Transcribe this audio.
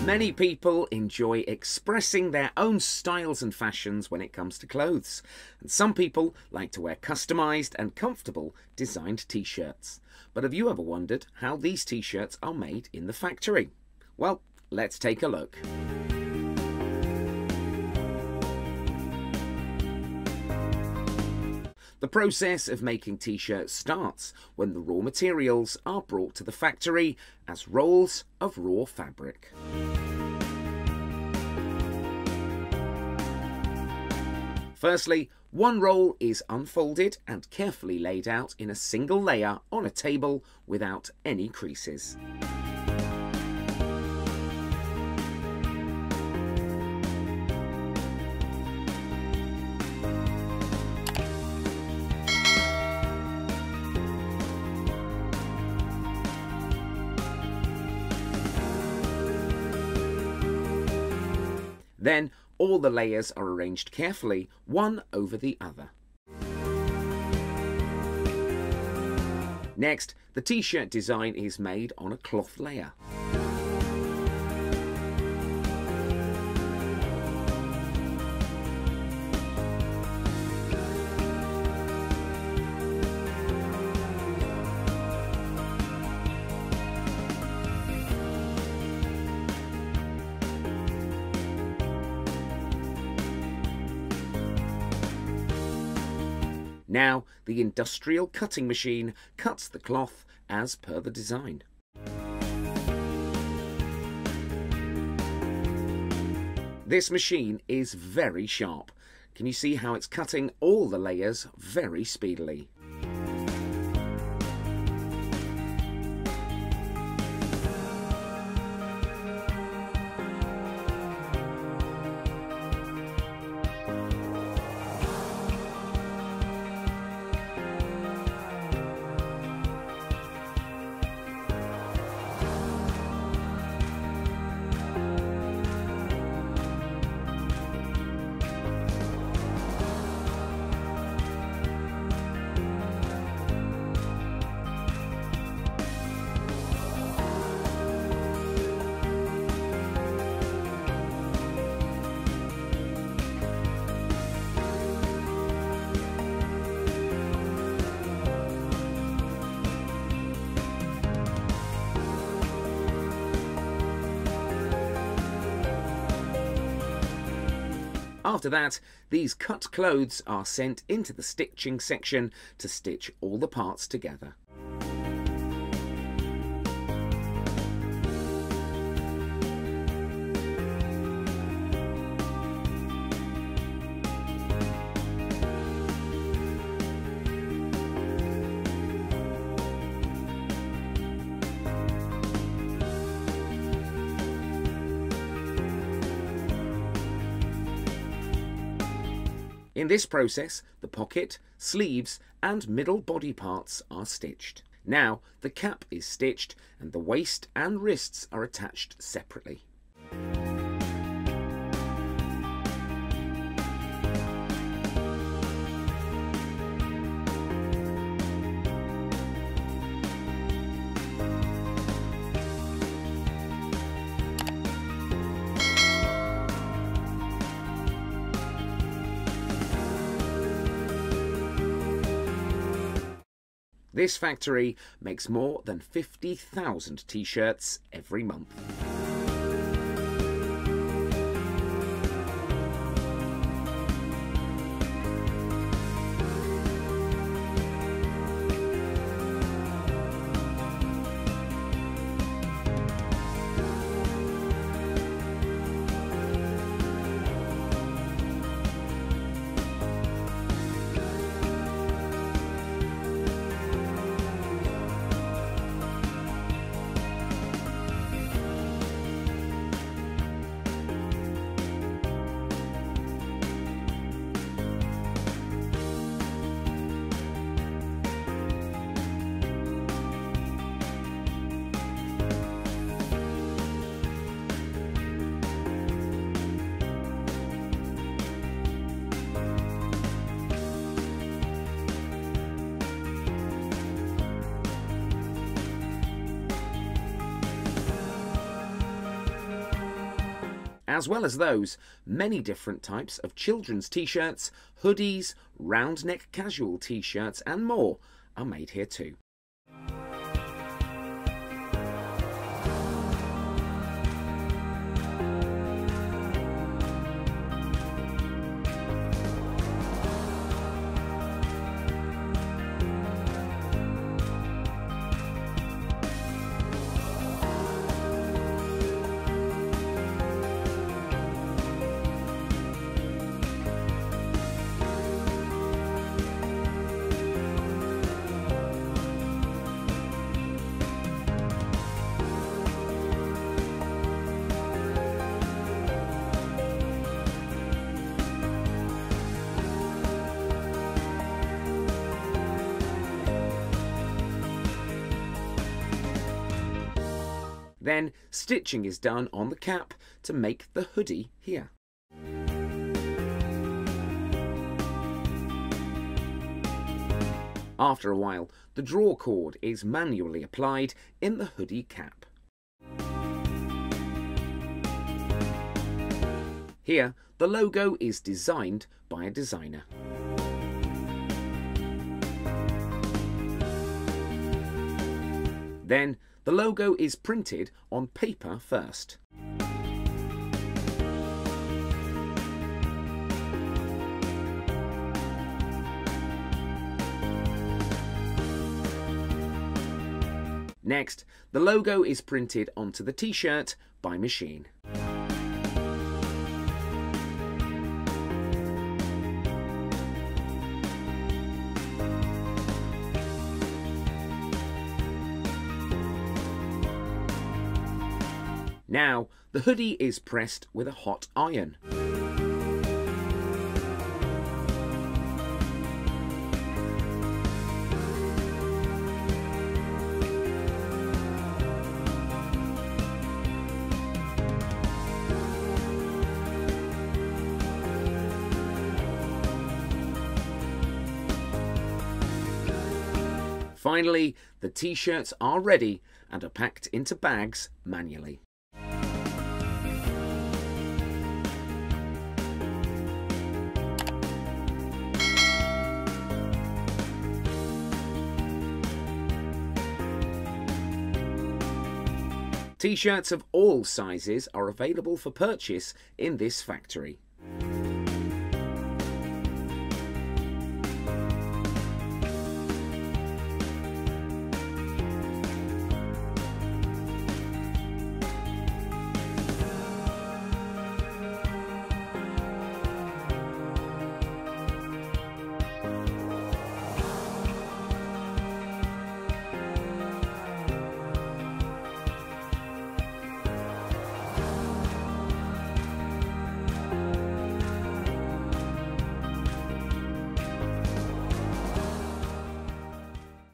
Many people enjoy expressing their own styles and fashions when it comes to clothes, and some people like to wear customised and comfortable designed t-shirts. But have you ever wondered how these t-shirts are made in the factory? Well, let's take a look. The process of making t-shirts starts when the raw materials are brought to the factory as rolls of raw fabric. Firstly, one roll is unfolded and carefully laid out in a single layer on a table without any creases. Then all the layers are arranged carefully, one over the other. Next, the t-shirt design is made on a cloth layer. Now, the industrial cutting machine cuts the cloth as per the design. This machine is very sharp. Can you see how it's cutting all the layers very speedily? After that, these cut clothes are sent into the stitching section to stitch all the parts together. In this process, the pocket, sleeves and middle body parts are stitched. Now the cap is stitched and the waist and wrists are attached separately. This factory makes more than 50,000 t-shirts every month. As well as those, many different types of children's t-shirts, hoodies, round neck casual t-shirts and more are made here too. Then stitching is done on the cap to make the hoodie here. After a while, the draw cord is manually applied in the hoodie cap. Here, the logo is designed by a designer. Then, the logo is printed on paper first. Next, the logo is printed onto the t-shirt by machine. Now, the hoodie is pressed with a hot iron. Finally, the t-shirts are ready and are packed into bags manually. T-shirts of all sizes are available for purchase in this factory.